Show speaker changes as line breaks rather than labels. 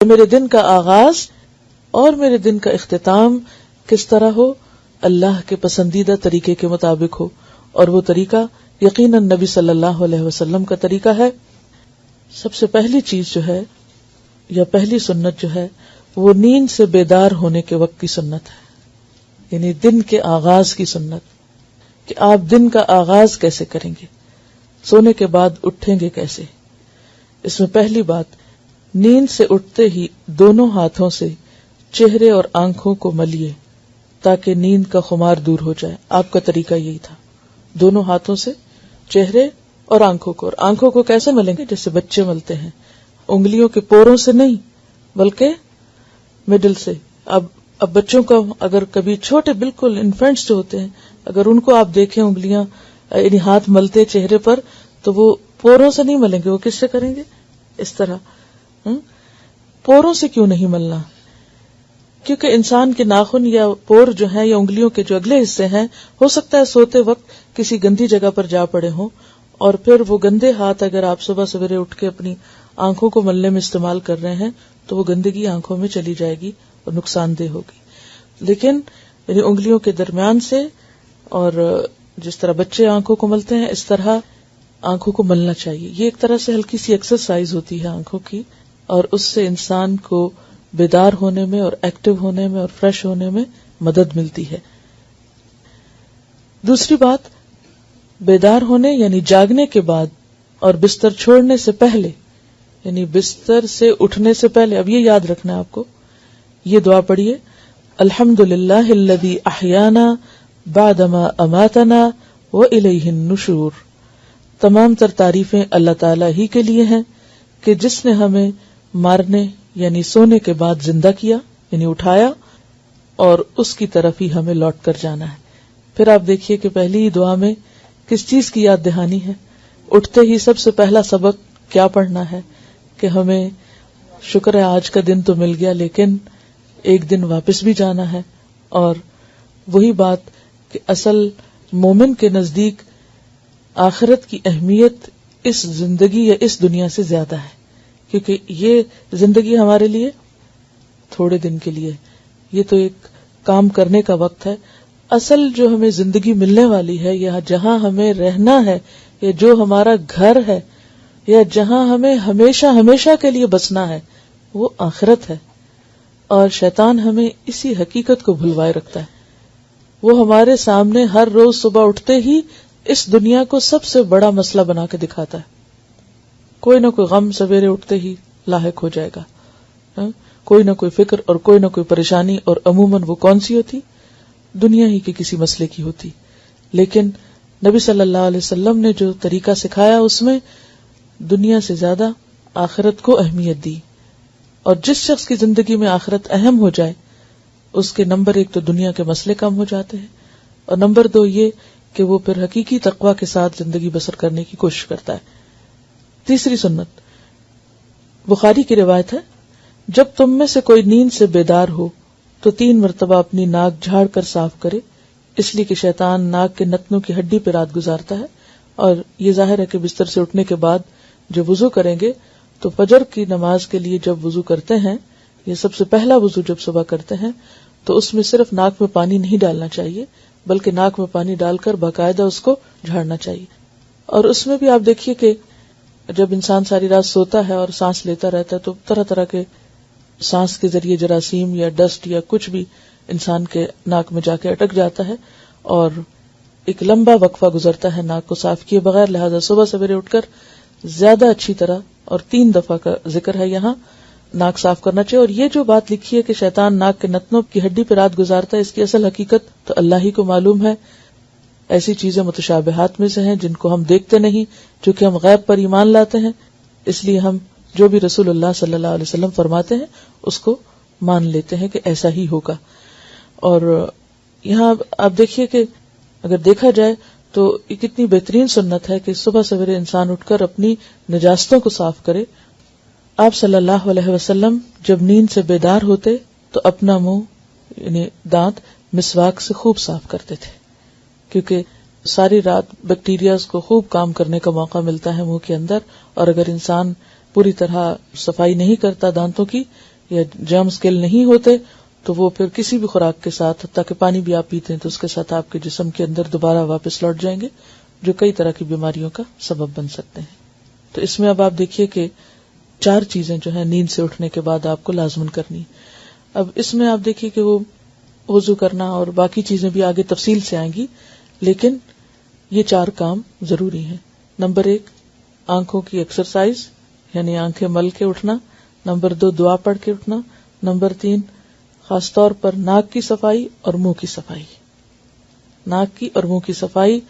میرے دن کا آغاز اور میرے دن کا اختتام کس طرح ہو؟ اللہ کے پسندیدہ طریقے کے مطابق ہو، اور وہ طریقہ یقیناً نبی صلی اللہ علیہ وسلم کا طریقہ ہے. سب سے پہلی چیز جو ہے یا پہلی سنت جو ہے وہ نیند سے بیدار ہونے کے وقت کی سنت ہے، یعنی دن کے آغاز کی سنت، کہ آپ دن کا آغاز کیسے کریں گے، سونے کے بعد اٹھیں گے کیسے. اس میں پہلی بات، نیند سے اٹھتے ہی دونوں ہاتھوں سے چہرے اور آنکھوں کو ملیے تاکہ نیند کا خمار دور ہو جائے. آپ کا طریقہ یہی تھا، دونوں ہاتھوں سے چہرے اور آنکھوں کو کیسے ملیں گے؟ جیسے بچے ملتے ہیں، انگلیوں کے پوروں سے نہیں بلکہ مڈل سے. اب بچوں کا اگر کبھی چھوٹے بالکل انفینٹس جو ہوتے ہیں، اگر ان کو آپ دیکھیں انگلیاں یعنی ہاتھ ملتے چہرے پر، تو وہ پوروں سے نہیں ملیں گے، وہ کس سے کریں گے؟ اس طرح. پوروں سے کیوں نہیں ملنا؟ کیونکہ انسان کے ناخن یا پور جو ہیں یا انگلیوں کے جو اگلے حصے ہیں، ہو سکتا ہے سوتے وقت کسی گندی جگہ پر جا پڑے ہوں، اور پھر وہ گندے ہاتھ اگر آپ صبح سویرے اٹھ کے اپنی آنکھوں کو ملنے میں استعمال کر رہے ہیں تو وہ گندگی آنکھوں میں چلی جائے گی اور نقصان دہ ہوگی. لیکن یعنی انگلیوں کے درمیان سے، اور جس طرح بچے آنکھوں کو ملتے ہیں اس طرح آنکھوں کو ملنا چاہیے. یہ ایک طرح سے ہلکی سی ایکسرسائز ہوتی ہے آنکھوں کی، اور اس سے انسان کو بیدار ہونے میں اور ایکٹیو ہونے میں اور فریش ہونے میں مدد ملتی ہے. دوسری بات، بیدار ہونے یعنی جاگنے کے بعد اور بستر چھوڑنے سے پہلے، یعنی بستر سے اٹھنے سے پہلے، اب یہ یاد رکھنا ہے آپ کو، یہ دعا پڑھیے: الحمدللہ الذی احیانا بعدما اماتنا والیہ النشور. تمام تر تعریفیں اللہ تعالی ہی کے لیے ہیں کہ جس نے ہمیں مارنے یعنی سونے کے بعد زندہ کیا یعنی اٹھایا، اور اس کی طرف ہی ہمیں لوٹ کر جانا ہے. پھر آپ دیکھیے کہ پہلی ہی دعا میں کس چیز کی یاد دہانی ہے؟ اٹھتے ہی سب سے پہلا سبق کیا پڑھنا ہے کہ ہمیں شکر ہے آج کا دن تو مل گیا، لیکن ایک دن واپس بھی جانا ہے. اور وہی بات کہ اصل مومن کے نزدیک آخرت کی اہمیت اس زندگی یا اس دنیا سے زیادہ ہے، کیونکہ یہ زندگی ہمارے لیے تھوڑے دن کے لیے، یہ تو ایک کام کرنے کا وقت ہے. اصل جو ہمیں زندگی ملنے والی ہے، یا جہاں ہمیں رہنا ہے، یا جو ہمارا گھر ہے، یا جہاں ہمیں ہمیشہ ہمیشہ کے لیے بسنا ہے، وہ آخرت ہے. اور شیطان ہمیں اسی حقیقت کو بھلوائے رکھتا ہے. وہ ہمارے سامنے ہر روز صبح اٹھتے ہی اس دنیا کو سب سے بڑا مسئلہ بنا کے دکھاتا ہے. کوئی نہ کوئی غم سویرے اٹھتے ہی لاحق ہو جائے گا، کوئی نہ کوئی فکر اور کوئی نہ کوئی پریشانی، اور عموماً وہ کون سی ہوتی؟ دنیا ہی کے کسی مسئلے کی ہوتی. لیکن نبی صلی اللہ علیہ وسلم نے جو طریقہ سکھایا اس میں دنیا سے زیادہ آخرت کو اہمیت دی. اور جس شخص کی زندگی میں آخرت اہم ہو جائے اس کے نمبر 1 تو دنیا کے مسئلے کم ہو جاتے ہیں، اور نمبر 2 یہ کہ وہ پھر حقیقی تقوی کے ساتھ زندگی بسر کرنے کی کوشش کرتا ہے. تیسری سنت بخاری کی روایت ہے، جب تم میں سے کوئی نیند سے بیدار ہو تو 3 مرتبہ اپنی ناک جھاڑ کر صاف کرے، اس لیے کہ شیطان ناک کے نتنوں کی ہڈی پہ رات گزارتا ہے. اور یہ ظاہر ہے کہ بستر سے اٹھنے کے بعد جو وضو کریں گے تو فجر کی نماز کے لیے جب وضو کرتے ہیں، یہ سب سے پہلا وضو جب صبح کرتے ہیں، تو اس میں صرف ناک میں پانی نہیں ڈالنا چاہیے بلکہ ناک میں پانی ڈال کر باقاعدہ اس کو جھاڑنا چاہیے. اور اس میں بھی آپ دیکھیے کہ جب انسان ساری رات سوتا ہے اور سانس لیتا رہتا ہے تو طرح طرح کے سانس کے ذریعے جراثیم یا ڈسٹ یا کچھ بھی انسان کے ناک میں جا کے اٹک جاتا ہے، اور ایک لمبا وقفہ گزرتا ہے ناک کو صاف کیے بغیر. لہذا صبح سویرے اٹھ کر زیادہ اچھی طرح، اور 3 دفعہ کا ذکر ہے یہاں، ناک صاف کرنا چاہیے. اور یہ جو بات لکھی ہے کہ شیطان ناک کے نتنوں کی ہڈی پہ رات گزارتا ہے، اس کی اصل حقیقت تو اللہ ہی کو معلوم ہے. ایسی چیزیں متشابہات میں سے ہیں جن کو ہم دیکھتے نہیں، چونکہ ہم غیب پر ایمان لاتے ہیں، اس لیے ہم جو بھی رسول اللہ صلی اللہ علیہ وسلم فرماتے ہیں اس کو مان لیتے ہیں کہ ایسا ہی ہوگا. اور یہاں آپ دیکھیے کہ اگر دیکھا جائے تو یہ کتنی بہترین سنت ہے کہ صبح سویرے انسان اٹھ کر اپنی نجاستوں کو صاف کرے. آپ صلی اللہ علیہ وسلم جب نیند سے بیدار ہوتے تو اپنا منہ یعنی دانت مسواک سے خوب صاف کرتے تھے، کیونکہ ساری رات بیکٹیریاز کو خوب کام کرنے کا موقع ملتا ہے منہ کے اندر، اور اگر انسان پوری طرح صفائی نہیں کرتا دانتوں کی یا جرمز کل نہیں ہوتے تو وہ پھر کسی بھی خوراک کے ساتھ، حتیٰ کہ پانی بھی آپ پیتے ہیں تو اس کے ساتھ آپ کے جسم کے اندر دوبارہ واپس لوٹ جائیں گے، جو کئی طرح کی بیماریوں کا سبب بن سکتے ہیں. تو اس میں اب آپ دیکھیے کہ 4 چیزیں جو ہیں نیند سے اٹھنے کے بعد آپ کو لازمن کرنی. اب اس میں آپ دیکھیے کہ وہ وضو کرنا اور باقی چیزیں بھی آگے تفصیل سے آئیں گی، لیکن یہ 4 کام ضروری ہیں. نمبر 1 آنکھوں کی ایکسرسائز، یعنی آنکھیں مل کے اٹھنا. نمبر 2 دعا پڑھ کے اٹھنا. نمبر 3 خاص طور پر ناک کی صفائی اور منہ کی صفائی. ناک کی اور منہ کی صفائی